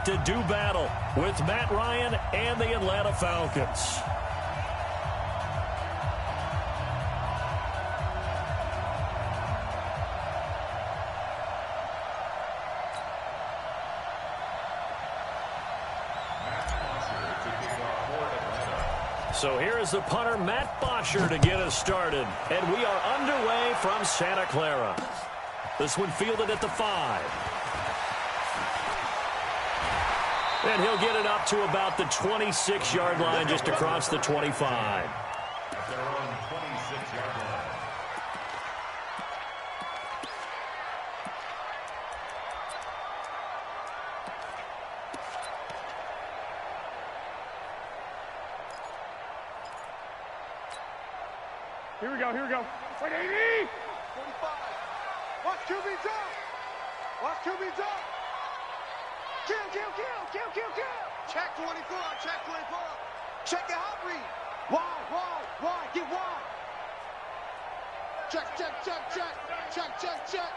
set to do battle with Matt Ryan and the Atlanta Falcons. So here is the punter, Matt Bosher, to get us started. And we are underway from Santa Clara. This one fielded at the 5. And he'll get it up to about the 26-yard line, just across the 25. At their own 26-yard line. Here we go, here we go. 180! 45. Watch QB drop. Watch QB drop. Kill, kill, kill, kill, kill, kill. Check 24, check 24. Check the hot read. Wide, get wide. Check, check, check, check. Check, check, check.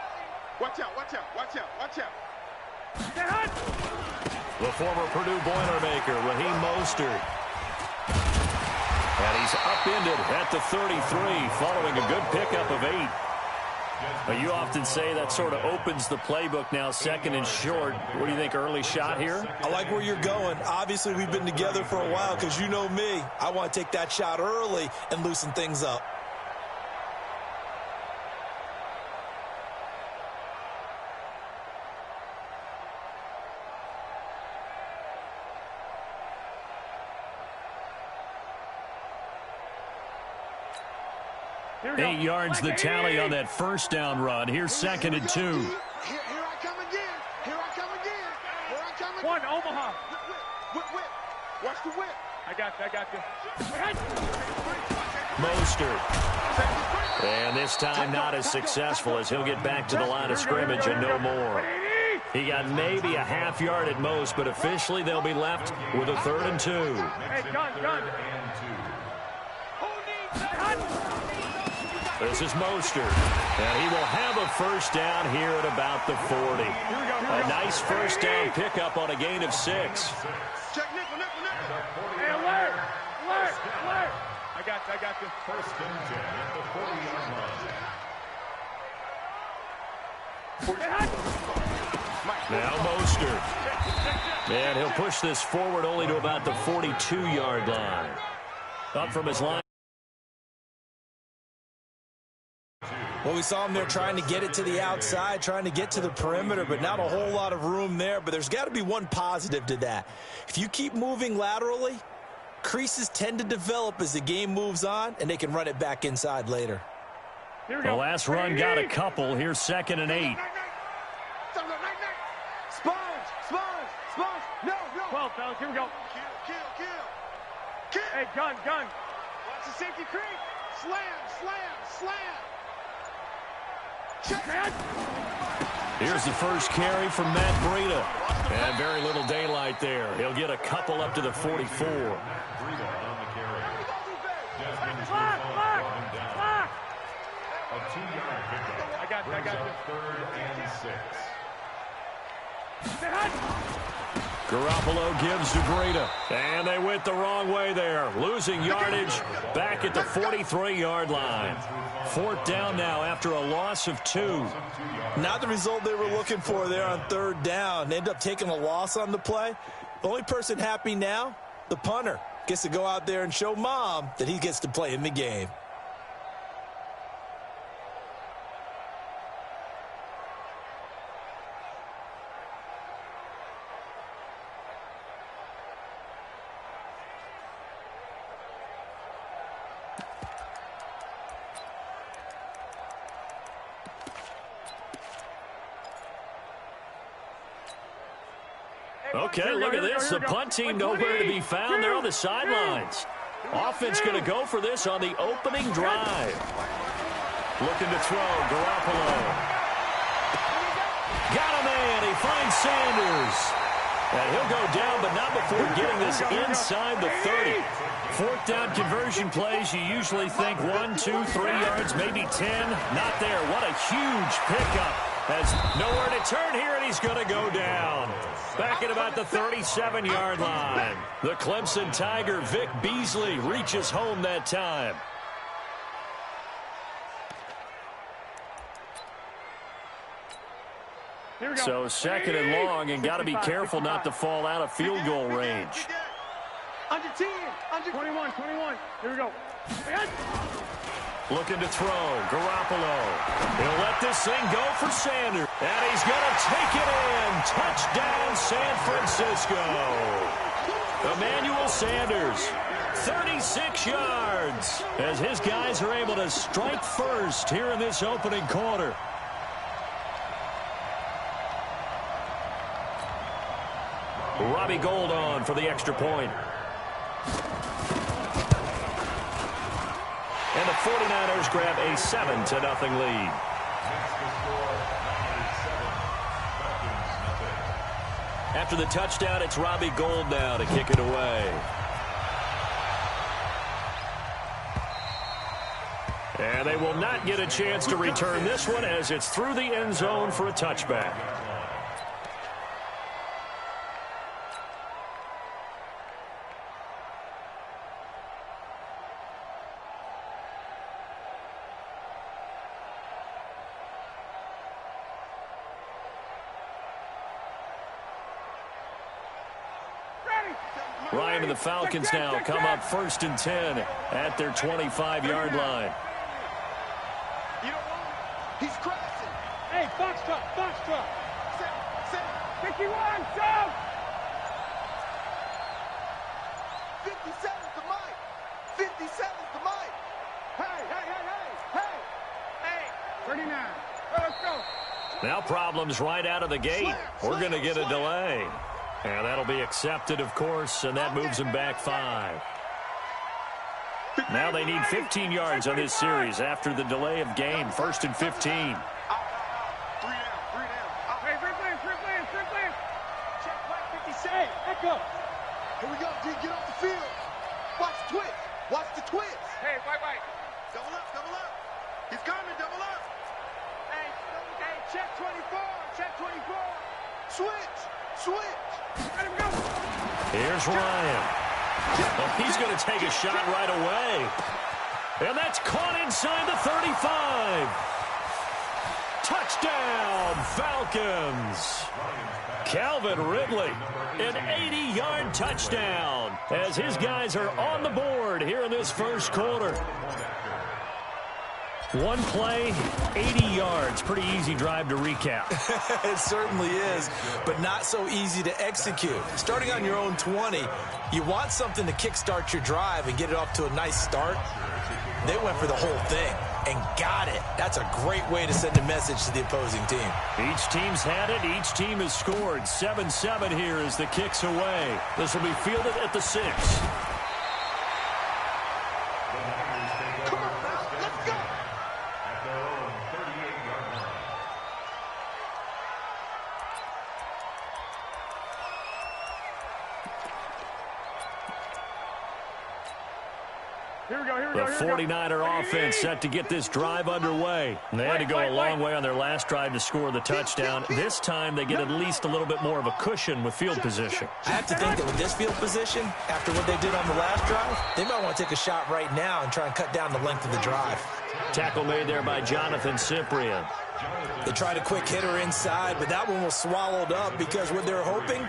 Watch out, watch out, watch out, watch out. Get hot. The former Purdue Boilermaker, Raheem Mostert. And he's upended at the 33, following a good pickup of 8. But you often say that sort of opens the playbook now, second and short. What do you think, early shot here? I like where you're going. Obviously, we've been together for a while because you know me. I want to take that shot early and loosen things up. Eight yards the tally on that first down run. Here's second and 2. Here I come again. Here I come again. Here I come again. One, Omaha. Whip. Watch the whip. I got you. Mostert. And this time not as successful, as he'll get back to the line of scrimmage and no more. He got maybe a half yard at most, but officially they'll be left with a 3rd and 2. Hey, gun. This is Mostert, and he will have a first down here at about the 40. A nice first down pickup on a gain of 6. Check nickel. Hey, alert. I got you. First and 10 at the 40-yard line. Now Mostert. And he'll push this forward only to about the 42-yard line. Up from his line. Well, we saw him there trying to get it to the outside, trying to get to the perimeter, but not a whole lot of room there. But there's got to be one positive to that. If you keep moving laterally, creases tend to develop as the game moves on, and they can run it back inside later. The last run got a couple. Here's second and 8. Sponge. No. 12, fellas, here we go. Kill. Hey, gun. Watch the safety creep. Slam. Here's the first carry from Matt Breida. And very little daylight there. He'll get a couple up to the 44. Breida on the carry. Lock. A 2-yard pickup. I got you. 3rd and 6. Garoppolo gives to Breida. And they went the wrong way there. Losing yardage back at the 43-yard line. 4th down now after a loss of 2. Not the result they were looking for there on 3rd down. They end up taking a loss on the play. The only person happy now, the punter, gets to go out there and show Mom that he gets to play in the game. Okay, look at this. The punt team nowhere to be found. They're on the sidelines. Offense going to go for this on the opening drive. Looking to throw. Garoppolo. Got a man. He finds Sanders. And he'll go down, but not before getting this inside the 30. 4th down conversion plays, you usually think 1, 2, 3 yards, maybe 10. Not there. What a huge pickup Has nowhere to turn here, and he's going to go down. Back at about the 37-yard line. The Clemson Tiger, Vic Beasley, reaches home that time. So second and long, and got to be careful not to fall out of field goal range. Under 10, under 21. Here we go. Looking to throw. Garoppolo. He'll let this thing go for Sanders. And he's going to take it in. Touchdown, San Francisco. Emmanuel Sanders, 36 yards, as his guys are able to strike first here in this opening quarter. Robbie Gould on for the extra point. And the 49ers grab a 7-0 lead. After the touchdown, it's Robbie Gould now to kick it away. And they will not get a chance to return this one as it's through the end zone for a touchback. Ryan and the Falcons now come up 1st and 10 at their 25-yard line. You don't want him. He's crashing. Hey, Foxtrot. 51, Sam. 57's the mic. 57's the mic. Hey. 39. Let's go. Now problems right out of the gate. We're going to get a delay. And that'll be accepted, of course, and that moves them back 5. Now they need 15 yards on this series after the delay of game. 1st and 15. Three down. Hey, free play. Check back 57. Echo. Here we go, D. Get off the field. Watch the twist. Hey, white. Double up. He's coming, double up. Hey, check 24. Switch. Let him go. Here's Ryan. Well, he's going to take a shot right away. And that's caught inside the 35. Touchdown, Falcons. Calvin Ridley, an 80-yard touchdown as his guys are on the board here in this first quarter. One play, 80 yards. Pretty easy drive to recap. It certainly is, but not so easy to execute. Starting on your own 20, you want something to kickstart your drive and get it off to a nice start. They went for the whole thing and got it. That's a great way to send a message to the opposing team. Each team's had it. Each team has scored. 7-7 here as the kick's away. This will be fielded at the 6. The 49er offense set to get this drive underway. They had to go a long way on their last drive to score the touchdown. This time they get at least a little bit more of a cushion with field position. I have to think that with this field position, after what they did on the last drive, they might want to take a shot right now and try and cut down the length of the drive. Tackle made there by Jonathan Cyprien. They tried a quick hitter inside, but that one was swallowed up because what they're hoping,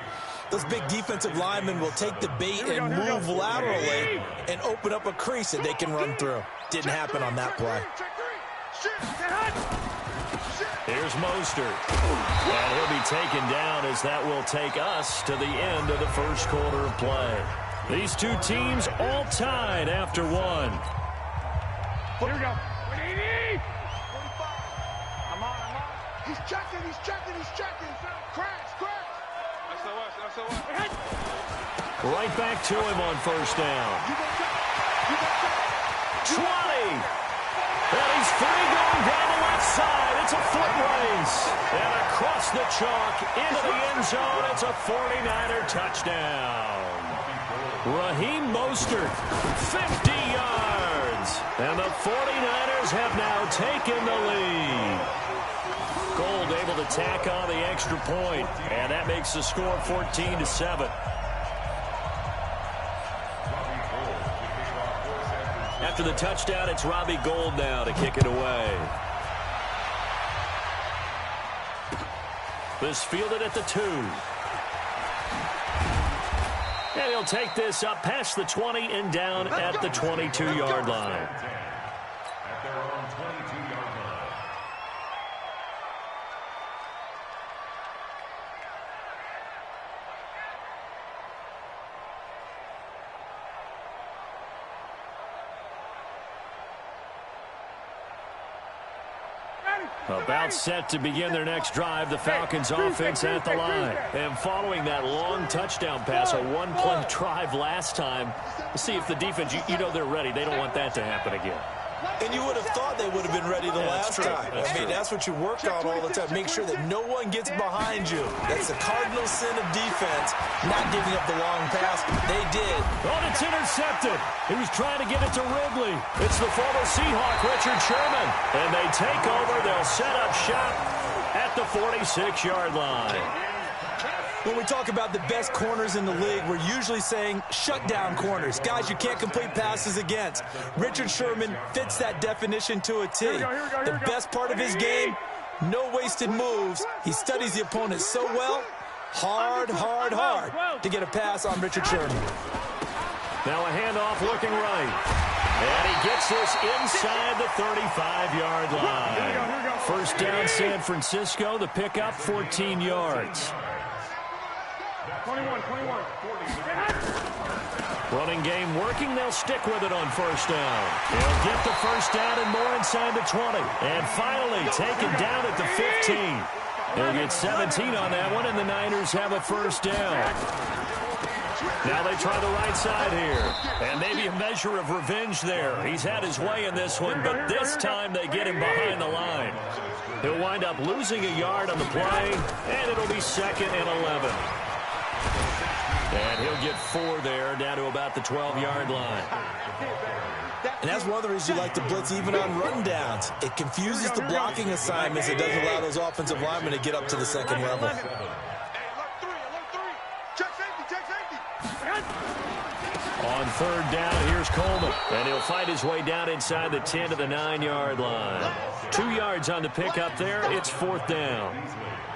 those big defensive linemen will take the bait and move laterally and open up a crease that they can run through. Didn't happen on that play. Here's Mostert. And he'll be taken down as that will take us to the end of the first quarter of play. These two teams all tied after one. Here we go. 180. 45. I'm on. He's checking. Crash. Right back to him on first down. 20. And he's free going down the left side. It's a foot race. And across the chalk into the end zone. It's a 49er touchdown. Raheem Mostert, 50 yards. And the 49ers have now taken the lead. Gold able to tack on the extra point, and that makes the score 14-7. After the touchdown, it's Robbie Gould now to kick it away. This fielded at the 2. And he'll take this up past the 20 and down at the 22-yard line. At their own 22-yard line. About set to begin their next drive, the Falcons offense at the line. And following that long touchdown pass, a one-play drive last time, see if the defense, you know they're ready. They don't want that to happen again. And you would have thought they would have been ready the last time. I mean, that's what you work on all the time. Make sure that no one gets behind you. That's the cardinal sin of defense, not giving up the long pass. They did. Oh, it's intercepted. He was trying to get it to Wrigley. It's the former Seahawk, Richard Sherman. And they take over. They'll set up shop at the 46-yard line. When we talk about the best corners in the league, we're usually saying shutdown corners. Guys you can't complete passes against. Richard Sherman fits that definition to a T. The best part of his game, no wasted moves. He studies the opponent so well. Hard to get a pass on Richard Sherman. Now a handoff looking right. And he gets this inside the 35-yard line. First down, San Francisco. The pickup, 14 yards. 21. Running game working. They'll stick with it on first down. They'll get the first down and more inside the 20. And finally taken down at the 15. They'll get 17 on that one, and the Niners have a first down. Now they try the right side here. And maybe a measure of revenge there. He's had his way in this one, but this time they get him behind the line. He'll wind up losing a yard on the play, and it'll be 2nd and 11. And he'll get 4 there, down to about the 12-yard line. And that's one of the reasons you like to blitz even on rundowns. It confuses the blocking assignments. It doesn't allow those offensive linemen to get up to the second level. On third down, here's Coleman. And he'll fight his way down inside the 10 to the 9-yard line. 2 yards on the pickup there. It's 4th down.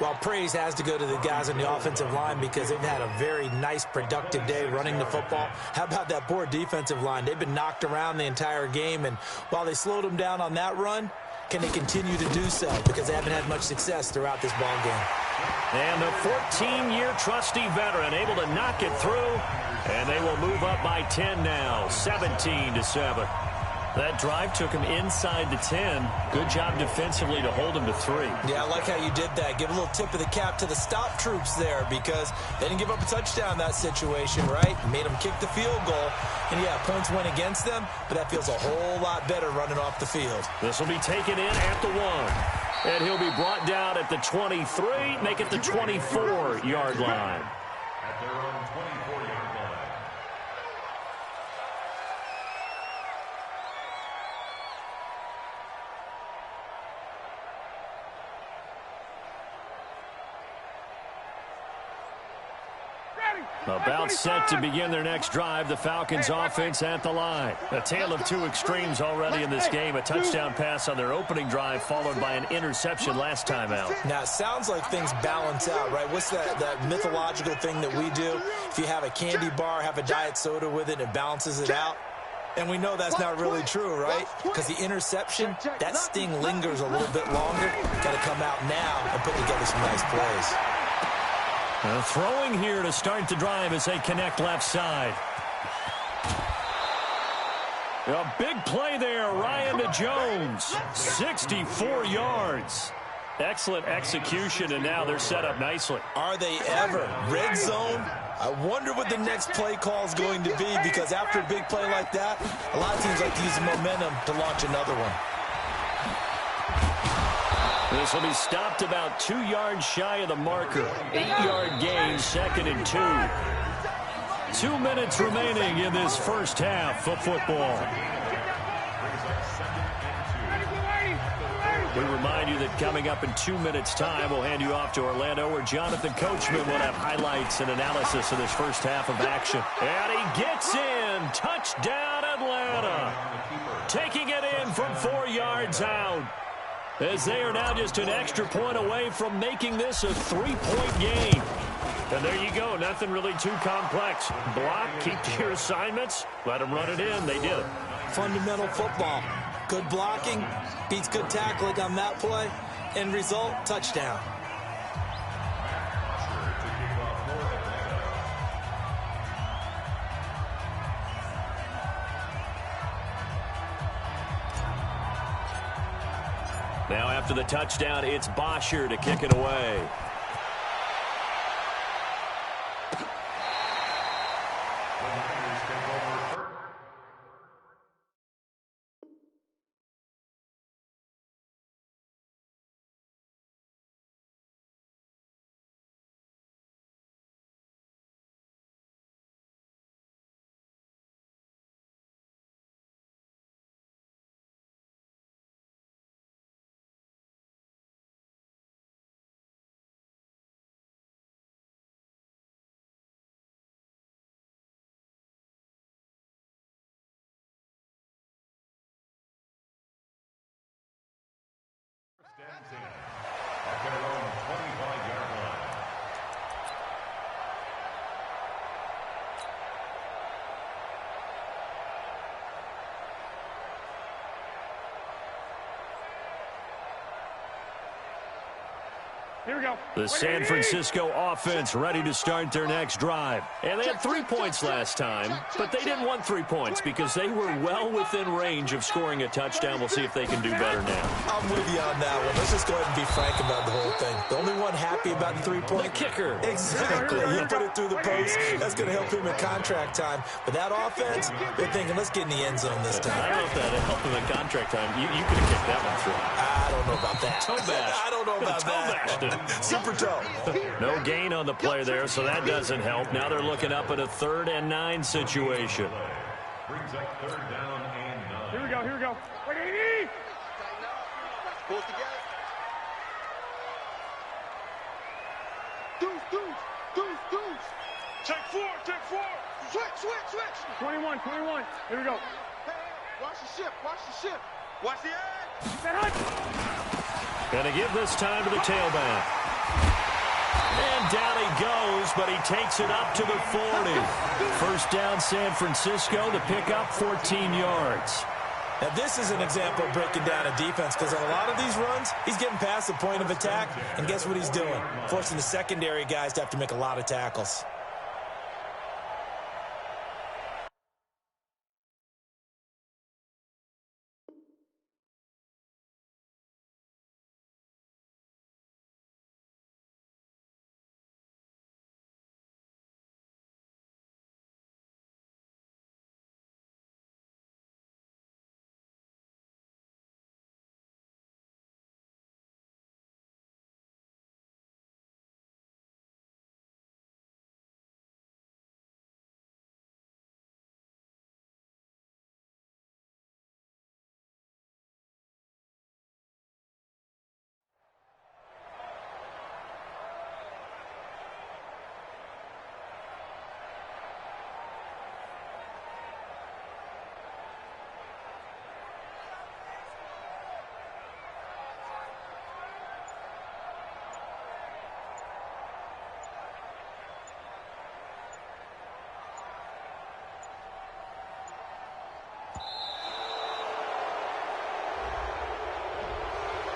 Well, praise has to go to the guys on the offensive line because they've had a very nice, productive day running the football. How about that poor defensive line? They've been knocked around the entire game, and while they slowed them down on that run, can they continue to do so? Because they haven't had much success throughout this ball game. And the 14-year trusty veteran able to knock it through, and they will move up by 10 now, 17-7. That drive took him inside the 10. Good job defensively to hold him to 3. Yeah, I like how you did that. Give a little tip of the cap to the stop troops there because they didn't give up a touchdown in that situation, right? Made them kick the field goal. And, yeah, points went against them, but that feels a whole lot better running off the field. This will be taken in at the 1. And he'll be brought down at the 23, make it the 24-yard line. At their own 24-yard line. About set to begin their next drive, the Falcons offense at the line. A tale of two extremes already in this game. A touchdown pass on their opening drive followed by an interception last time out. Now, it sounds like things balance out, right? What's that mythological thing that we do? If you have a candy bar, have a diet soda with it, it balances it out. And we know that's not really true, right? Because the interception, that sting lingers a little bit longer. Got to come out now and put together some nice plays. Throwing here to start the drive as they connect left side. A big play there, Ryan to Jones. 64 yards. Excellent execution, and now they're set up nicely. Are they ever? Red zone? I wonder what the next play call is going to be, because after a big play like that, a lot of teams like to use the momentum to launch another one. This will be stopped about 2 yards shy of the marker. 8-yard gain, 2nd and 2. 2 minutes remaining in this first half of football. We remind you that coming up in 2 minutes' time, we'll hand you off to Orlando, where Jonathan Coachman will have highlights and analysis of this first half of action. And he gets in. Touchdown, Atlanta. Taking it in from 4 yards out, as they are now just an extra point away from making this a 3-point game. And there you go. Nothing really too complex. Block, keep to your assignments, let them run it in. They did it. Fundamental football. Good blocking beats good tackling on that play. End result, touchdown. Now after the touchdown, it's Bosher to kick it away. Stands in at their own 25-yard line. Here we go. The San Francisco offense ready to start their next drive. And they had 3 points last time, but they didn't want 3 points because they were well within range of scoring a touchdown. We'll see if they can do better now. I'm with you on that one. Let's just go ahead and be frank about the whole thing. The only one happy about the 3-point. The kicker. Exactly. He put it through the post. That's going to help him in contract time. But that offense, they're thinking, let's get in the end zone this time. I don't know if that helped him in contract time. You could have kicked that one through. I don't know about that. Toe bash. I don't know about that. Super toe. No gain on the play there, so that doesn't help. Now they're looking up at a 3rd and 9 situation. Brings up 3rd down and 9. Here we go. Here we go. Wait, Amy! Pull together. Deuce. Check 4. Switch. 21. Here we go. Hey, watch the ship. Watch the edge. That hunt. Going to give this time to the tailback. And down he goes, but he takes it up to the 40. First down, San Francisco. The pickup, 14 yards. Now, this is an example of breaking down a defense because on a lot of these runs, he's getting past the point of attack, and guess what he's doing? Forcing the secondary guys to have to make a lot of tackles.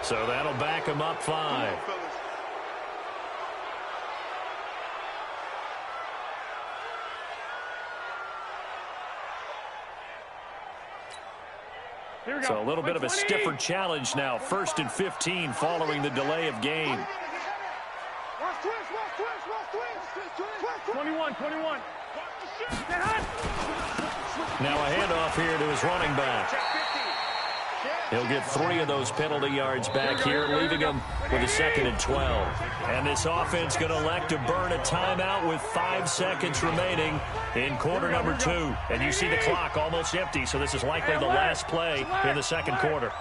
So that'll back him up 5. Here we go. So a little bit of a stiffer challenge now. 1st and 15 following the delay of game. Watch twist. 21. That hunt. Now a handoff here to his running back. He'll get 3 of those penalty yards back here, leaving him with a 2nd and 12. And this offense going to elect to burn a timeout with 5 seconds remaining in quarter number 2. And you see the clock almost empty, so this is likely the last play in the second quarter.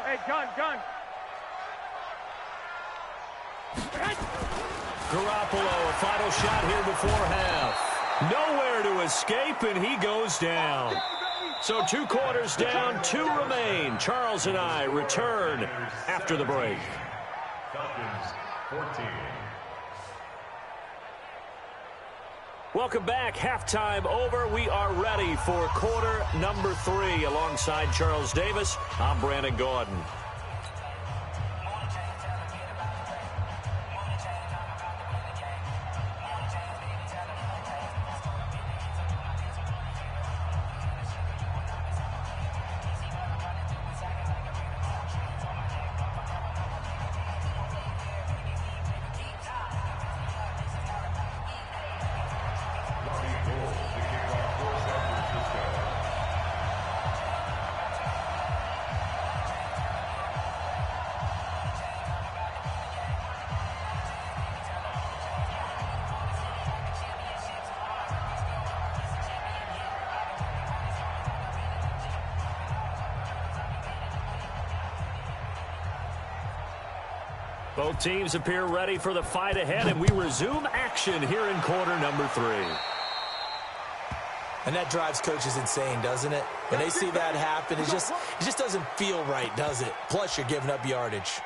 Hey, gun. Garoppolo, a final shot here before half. Nowhere to escape, and he goes down. So 2 quarters down, 2 remain. Charles and I return after the break. Falcons 14. Welcome back. Halftime over. We are ready for quarter number 3. Alongside Charles Davis, I'm Brandon Gordon. Both teams appear ready for the fight ahead, and we resume action here in quarter number 3. And that drives coaches insane, doesn't it? When they see that happen, it just doesn't feel right, does it? Plus, you're giving up yardage.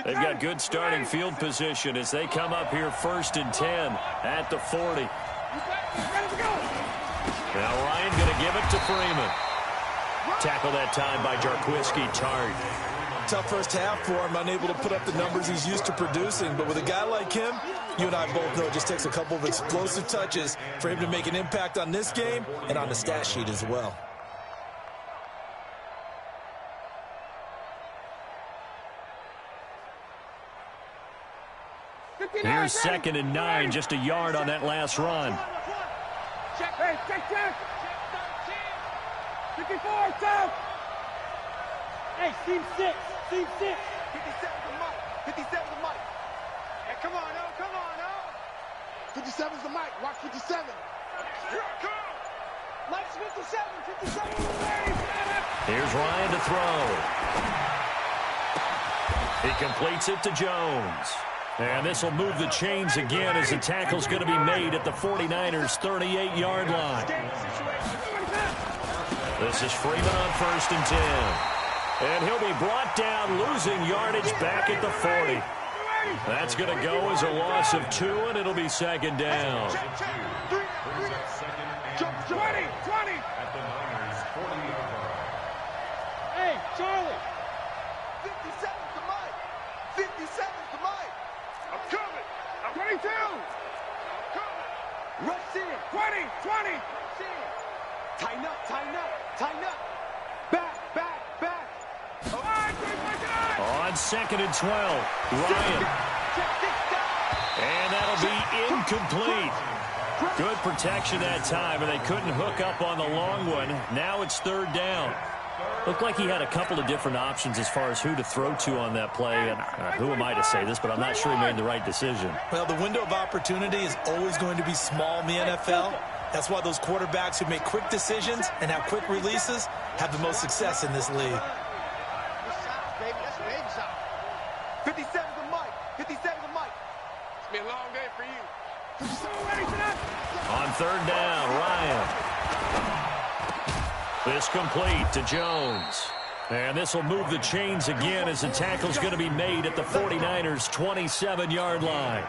They've got good starting field position as they come up here 1st and 10 at the 40. Now Ryan going to give it to Freeman. Tackle that time by Jarquiski Tart. Tough first half for him, unable to put up the numbers he's used to producing. But with a guy like him, you and I both know it just takes a couple of explosive touches for him to make an impact on this game and on the stat sheet as well. Here's 2nd and 9, just a yard on that last run. Check. 54, top. Hey, team 6. 57's the mic. 57's the mic. Hey, come on, no. 57's the mic. Watch 57. Here I come. Mike's 57. 57. Here's Ryan to throw. He completes it to Jones. And this will move the chains again as the tackle's going to be made at the 49ers' 38-yard line. This is Freeman on 1st and 10. And he'll be brought down, losing yardage back at the 40. That's going to go as a loss of 2, and it'll be 2nd down. 20. At the Niners' 40-yard line. Hey, Charlie. 57's the mic. 57's the mic. I'm coming. 22. I'm coming. Rush in. 20. Rush in. Tighten up. Back. On 2nd and 12, Ryan. And that'll be incomplete. Good protection that time, and they couldn't hook up on the long one. Now it's 3rd down. Looked like he had a couple of different options as far as who to throw to on that play. And who am I to say this, but I'm not sure he made the right decision. Well, the window of opportunity is always going to be small in the NFL. That's why those quarterbacks who make quick decisions and have quick releases have the most success in this league. 57's the mic. 57's the mic. It's been a long day for you. On 3rd down, Ryan. This complete to Jones. And this will move the chains again as the tackle's going to be made at the 49ers' 27-yard line.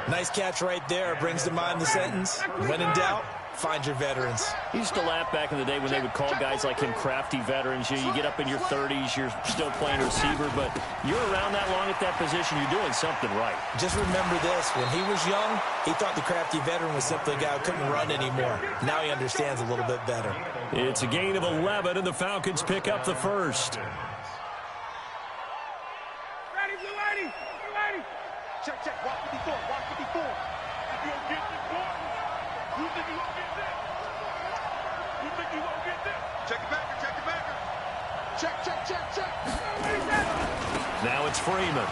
Nice catch right there. Brings to mind the sentence, when in doubt, find your veterans. He used to laugh back in the day when they would call guys like him crafty veterans. You get up in your 30s, you're still playing receiver, but you're around that long at that position, you're doing something right. Just remember this, when he was young, he thought the crafty veteran was simply a guy who couldn't run anymore. Now he understands a little bit better. It's a gain of 11, and the Falcons pick up the first. Ready. Check. Watch 54. You gonna get this one? You think you gonna get this? Check it back. Check. Now it's Freeman.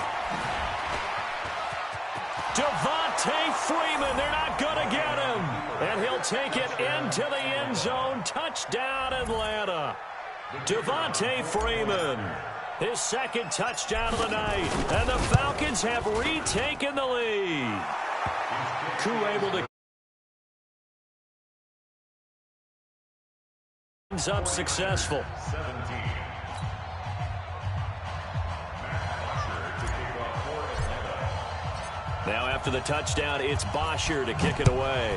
Devontae Freeman, they're not going to get him. And he'll take it into the end zone. Touchdown, Atlanta. Devontae Freeman, his second touchdown of the night. And the Falcons have retaken the lead. Koo able to ends up successful. Now after the touchdown, it's Bosher to kick it away.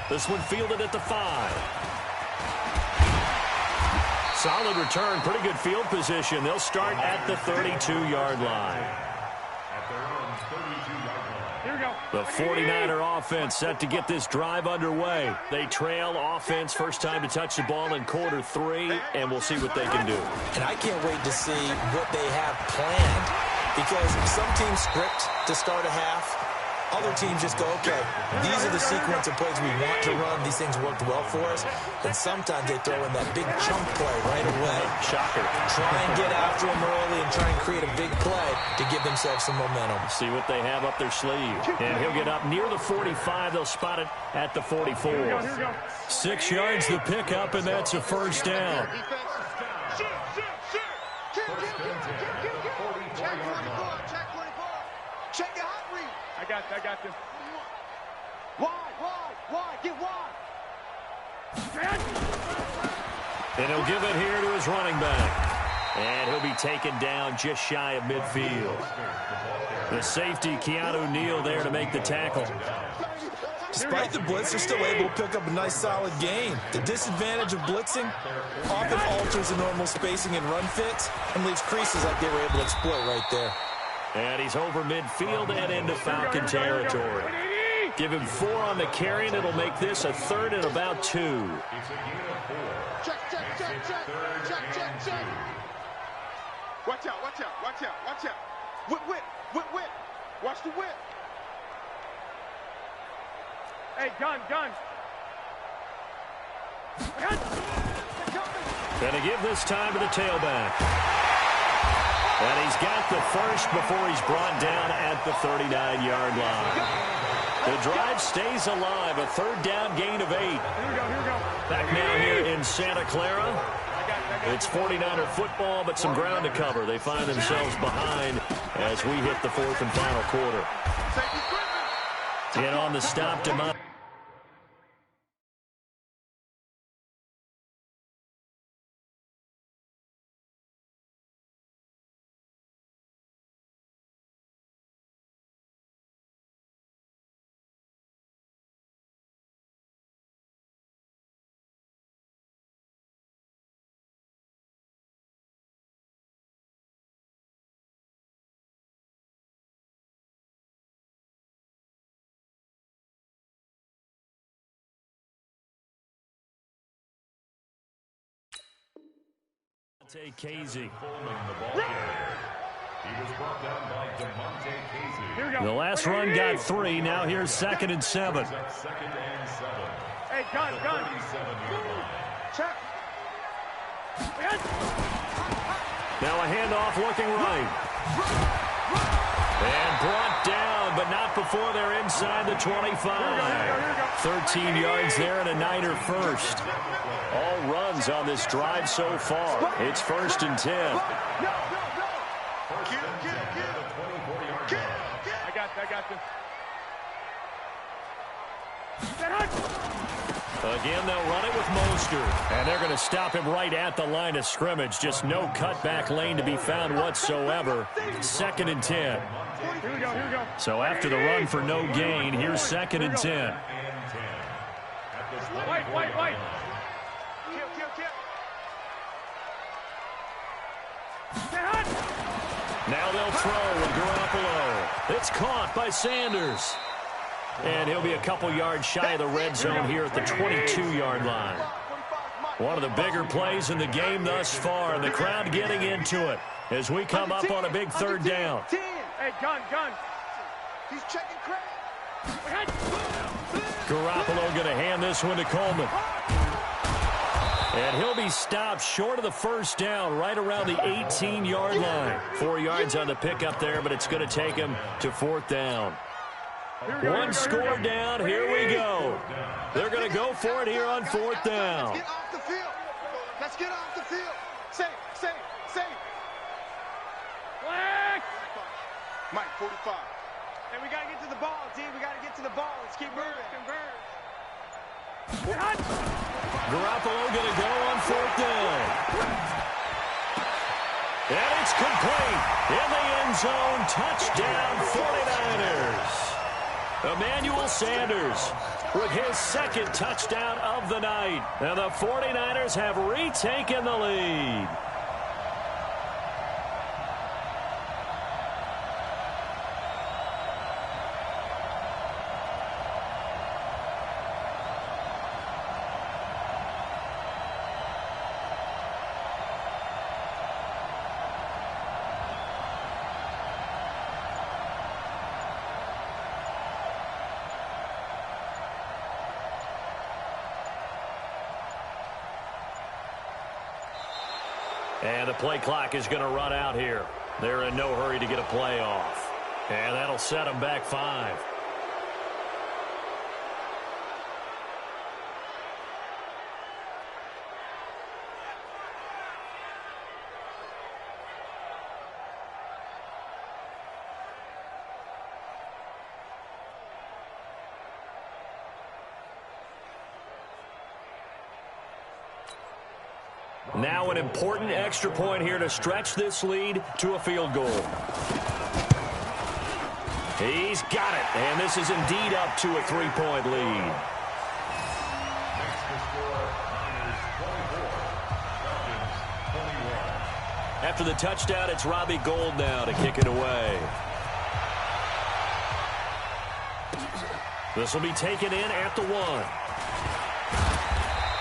This one fielded at the 5. Solid return, pretty good field position. They'll start at the 32-yard line. The 49er offense set to get this drive underway. They trail offense first time to touch the ball in quarter 3, and we'll see what they can do. And I can't wait to see what they have planned, because some teams script to start a half. Other teams just go, okay, these are the sequence of plays we want to run. These things worked well for us. And sometimes they throw in that big chunk play right away. Shocker. Try and get after them early and try and create a big play to give themselves some momentum. See what they have up their sleeve. And he'll get up near the 45. They'll spot it at the 44. 6 yards the pickup, and that's a first down. Check your hot read. I got you. Wide, get wide. And he'll give it here to his running back. And he'll be taken down just shy of midfield. The safety, Keanu Neal, there to make the tackle. Despite the blitz, they're still able to pick up a nice, solid gain. The disadvantage of blitzing often alters the normal spacing and run fits and leaves creases like they were able to exploit right there. And he's over midfield and into Falcon territory. Give him 4 on the carry, and it'll make this a 3rd and about 2. Check. Watch out. Whip. Watch the whip. Hey, gun. Gonna give this time to the tailback. And he's got the first before he's brought down at the 39-yard line. The drive stays alive, a 3rd down gain of 8. Here we go. Back now here in Santa Clara. It's 49er football, but some ground to cover. They find themselves behind as we hit the 4th and final quarter. And on the stop to Mount. Casey. The last run got 3. Now here's 2nd and 7. Hey, gun. Check. Now a handoff looking right. And brought down, but not before they're inside the 25. 13 yards there and a Niner first. All runs on this drive so far. It's 1st and 10. I got you. Again, they'll run it with Mostert. And they're going to stop him right at the line of scrimmage. Just no cutback lane to be found whatsoever. 2nd and 10. Here we go. So after the run for no gain, here's 2nd and 10. White. Now they'll throw with Garoppolo. It's caught by Sanders. And he'll be a couple yards shy of the red zone here at the 22-yard line. One of the bigger plays in the game thus far, and the crowd getting into it as we come up on a big 3rd down. Hey, gun. He's checking credit. Garoppolo going to hand this one to Coleman. And he'll be stopped short of the first down right around the 18-yard line. 4 yards on the pickup there, but it's going to take him to fourth down. One score down. Here we go. They're going to go for it here on fourth down. Let's get off the field. Let's get off the field. Safe. Mike, 45. And we got to get to the ball, D. We got to get to the ball. Let's keep moving. Garoppolo going to go on fourth down. And it's complete. In the end zone. Touchdown, 49ers. Emmanuel Sanders with his second touchdown of the night. And the 49ers have retaken the lead. And the play clock is going to run out here. They're in no hurry to get a play off. And that'll set them back 5. Now an important extra point here to stretch this lead to a field goal. He's got it, and this is indeed up to a 3-point lead. After the touchdown, it's Robbie Gould now to kick it away. This will be taken in at the 1.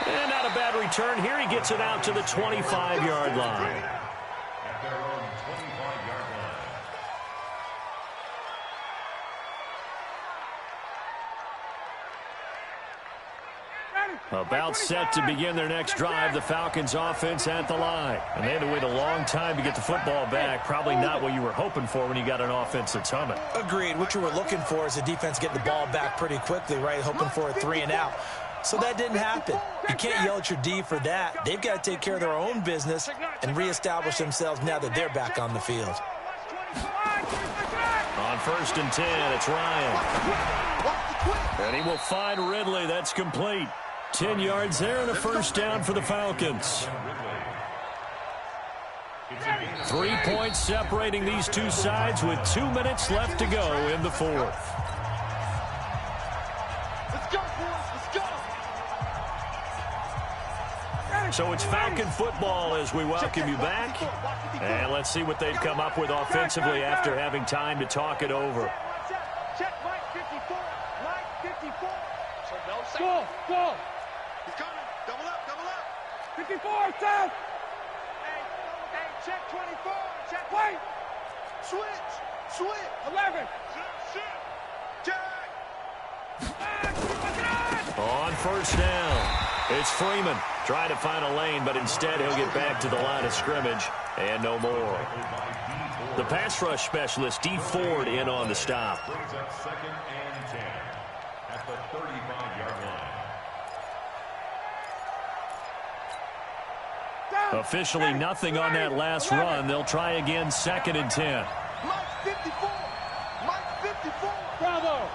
And not a bad return here. He gets it out to the 25-yard line. At their own 25-yard line. About set to begin their next drive, the Falcons offense at the line. And they had to wait a long time to get the football back. Probably not what you were hoping for when you got an offense that's humming. Agreed. What you were looking for is a defense getting the ball back pretty quickly, right? Hoping for a 3 and out. So that didn't happen. You can't yell at your D for that. They've got to take care of their own business and reestablish themselves now that they're back on the field. On 1st and 10, it's Ryan. And he will find Ridley. That's complete. 10 yards there and a first down for the Falcons. 3 points separating these two sides with 2 minutes left to go in the fourth. So it's Falcon football as we welcome you back. And let's see what they've come up with offensively after having time to talk it over. Check Mike 54. Mike 54. So no second. Go. He's coming. Double up. 54, Seth. Hey, check 24. Check. Wait. Switch. 11. Check. On first down. It's Freeman trying to find a lane, but instead he'll get back to the line of scrimmage and no more. The pass rush specialist, D. Ford, in on the stop. Brings up 2nd and 10 at the 35-yard line. Officially nothing on that last run. They'll try again 2nd and 10. Mike 54. Bravo.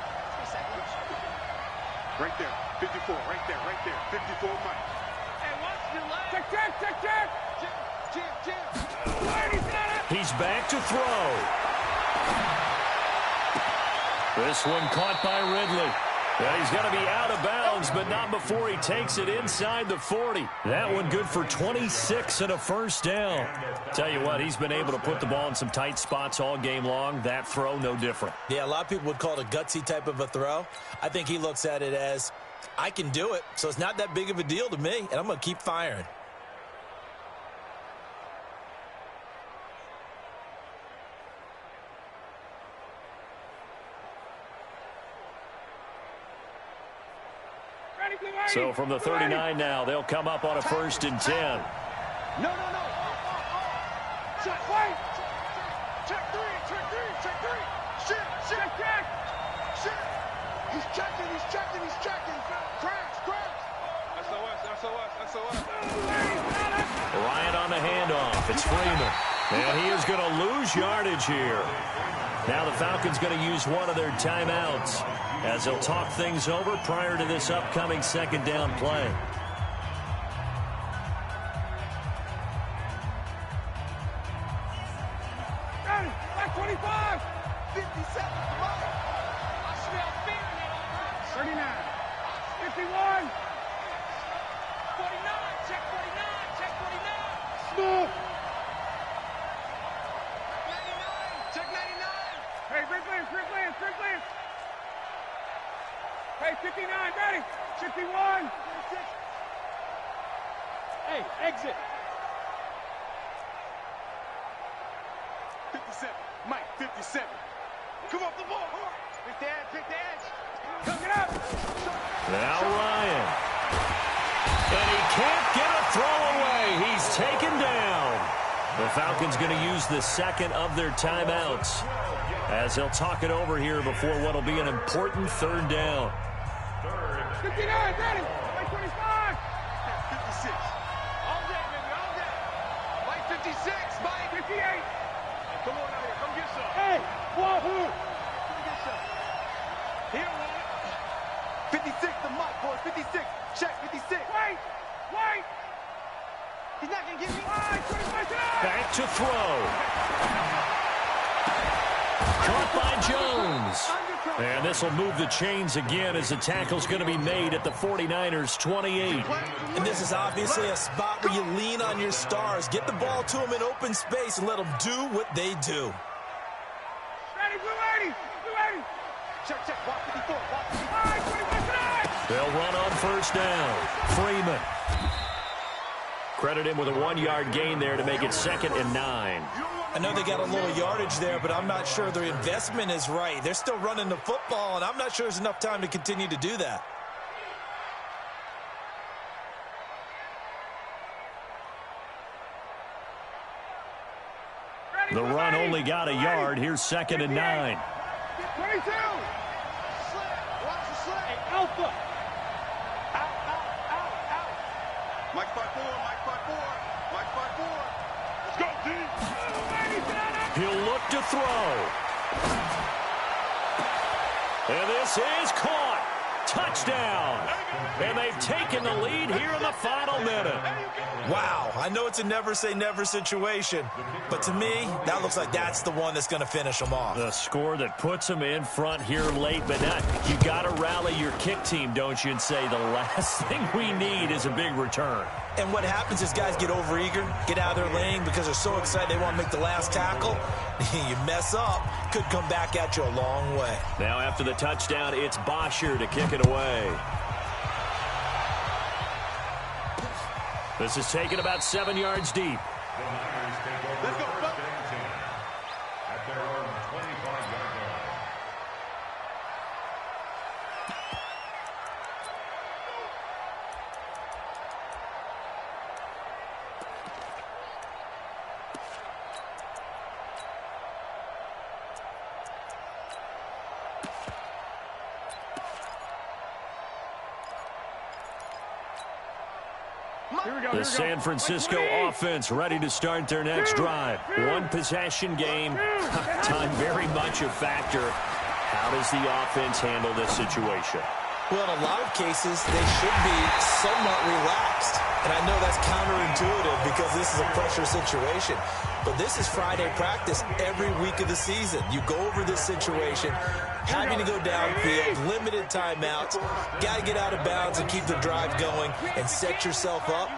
Right there. 54, right there. 54, Mike. Hey, watch your leg. Check. Jim. He's back to throw. This one caught by Ridley. And he's going to be out of bounds, but not before he takes it inside the 40. That one good for 26 and a first down. Tell you what, he's been able to put the ball in some tight spots all game long. That throw, no different. Yeah, a lot of people would call it a gutsy type of a throw. I think he looks at it as, I can do it, so it's not that big of a deal to me, and I'm going to keep firing. So from the 39 now, they'll come up on a 1st and 10. No. Check, wait. Check three. Shit. He's checking. Crash. SOS. Ryan on the handoff. It's Freeman. And he is going to lose yardage here. Now the Falcons going to use one of their timeouts as they'll talk things over prior to this upcoming 2nd down play. Back 25. 57. I smell fear in that offense. 39. 51. 49. Check 49. Smooth. 99. Check 99. Hey, Rick Lance. Hey, 59. Ready. 51. Hey, exit. 57. Mike, 57. Come off the ball. Pick the edge. Come get up. Now Ryan. And he can't get a throw away. He's taken down. The Falcons going to use the 2nd of their timeouts as they'll talk it over here before what will be an important 3rd down. 59, ready. Mike 25. 56. All day, baby, all day. Mike 56. Mike 58. Come on out here. Come get some. Hey, wahoo. Come get some. He don't want it. 56 to Mike, boys. 56. Check 56. Wait. He's not going to give me. Back to throw. Caught by Jones. And this will move the chains again as the tackle's going to be made at the 49ers' 28. And this is obviously a spot where you lean on your stars. Get the ball to them in open space and let them do what they do. Ready, blue 80. Check. Walk 54. They'll run on 1st down. Freeman. Credit him with a 1-yard gain there to make it 2nd and 9. I know they got a little yardage there, but I'm not sure their investment is right. They're still running the football, and I'm not sure there's enough time to continue to do that. The run only got a yard. Here's 2nd and 9. 22. Alpha. Out. Mike 5-4. Let's go, D. He'll look to throw. And this is caught. Touchdown. And they've taken the lead here in the final minute. Wow, I know it's a never-say-never situation, but to me, that looks like that's the one that's going to finish them off. The score that puts them in front here late, but not. You got to rally your kick team, don't you, and say the last thing we need is a big return. And what happens is guys get overeager, get out of their lane because they're so excited they want to make the last tackle. You mess up, could come back at you a long way. Now after the touchdown, it's Bosher to kick it away. This is taken about 7 yards deep. Let's go, Buck. At their own 25-yard line. The San Francisco offense ready to start their next drive. One possession game. Time very much a factor. How does the offense handle this situation? Well, in a lot of cases, they should be somewhat relaxed. And I know that's counterintuitive because this is a pressure situation. But this is Friday practice every week of the season. You go over this situation, having to go downfield, limited timeouts, got to get out of bounds and keep the drive going and set yourself up.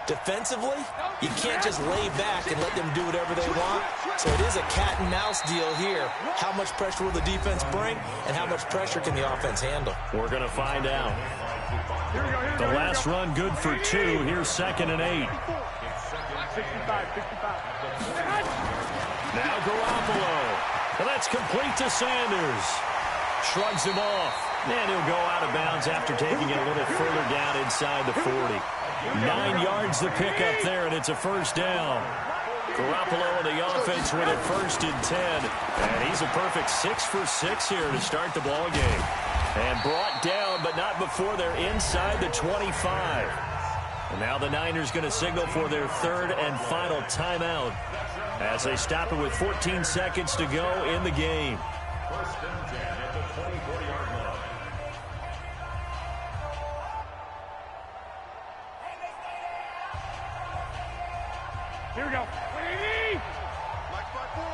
Defensively, you can't just lay back and let them do whatever they want. So it is a cat and mouse deal here. How much pressure will the defense bring, and how much pressure can the offense handle? We're going to find out. The last run good for 2. Here's 2nd and 8. 65. Now Garoppolo. And that's complete to Sanders. Shrugs him off. And he'll go out of bounds after taking it a little further down inside the 40. 9 yards the pickup there, and it's a first down. Garoppolo in the offense with it 1st and 10. And he's a perfect 6 for 6 here to start the ball game. And brought down, but not before they're inside the 25. And now the Niners going to signal for their 3rd and final timeout as they stop it with 14 seconds to go in the game. 1st and 10 at the 24-yard line. Here we go. 180. Like by 4.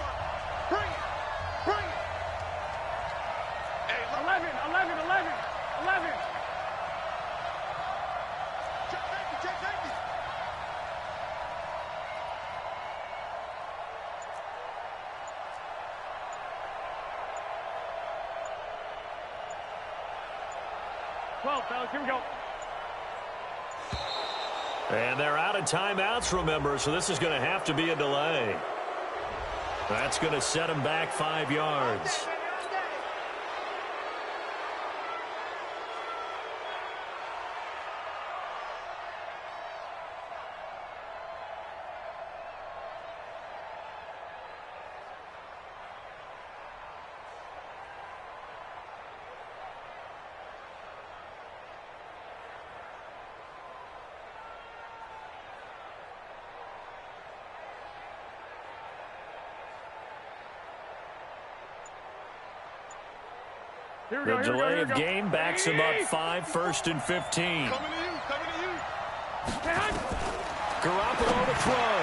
Bring it. Bring it. Hey, 11. check safety. Well, fellas, here we go. And they're out of timeouts, remember, so this is going to have to be a delay. That's going to set them back 5 yards. The delay of game backs him up 5, 1st and 15. Coming to you. Garoppolo to throw.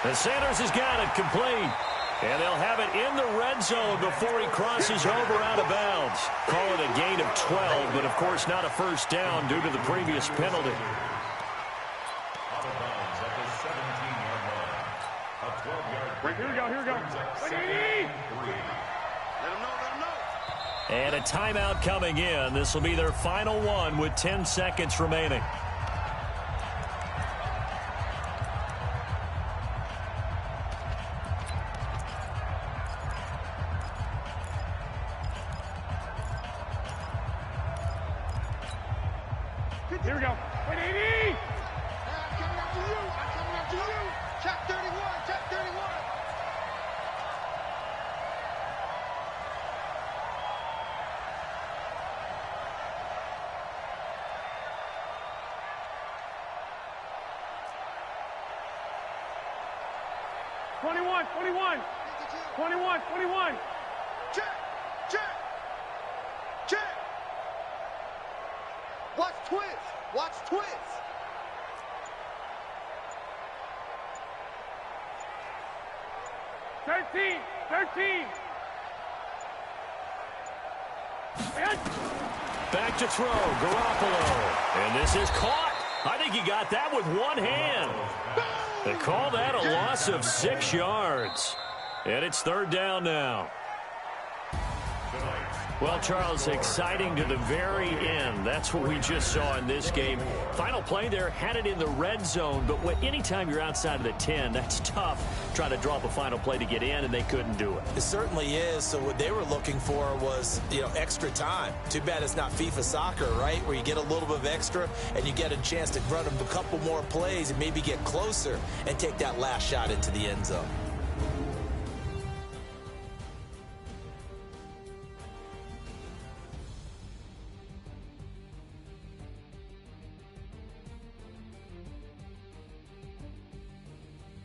And Sanders has got it complete. And they'll have it in the red zone before he crosses over out of bounds. Call it a gain of 12, but of course not a first down due to the previous penalty. Out of bounds at the 17-yard line. A 12-yard Here we go. 180. Let him know. And a timeout coming in. This will be their final one with 10 seconds remaining. Here we go. 180. I'm coming after you. Check 31. Check. Watch twist. 13. Back to throw, Garoppolo. And this is caught. I think he got that with one hand. They call that a loss of 6 yards. And it's 3rd down now. Well, Charles, exciting to the very end. That's what we just saw in this game. Final play there, had it in the red zone, but anytime you're outside of the 10, that's tough. Trying to drop a final play to get in, and they couldn't do it. It certainly is. So what they were looking for was, extra time. Too bad it's not FIFA soccer, right, where you get a little bit of extra and you get a chance to run them a couple more plays and maybe get closer and take that last shot into the end zone.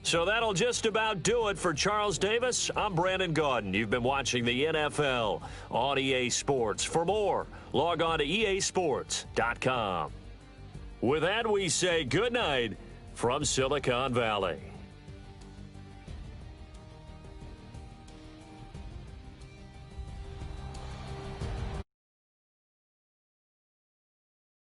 So that'll just about do it for Charles Davis. I'm Brandon Gaudin. You've been watching the NFL on EA Sports. For more, log on to easports.com. With that, we say good night from Silicon Valley.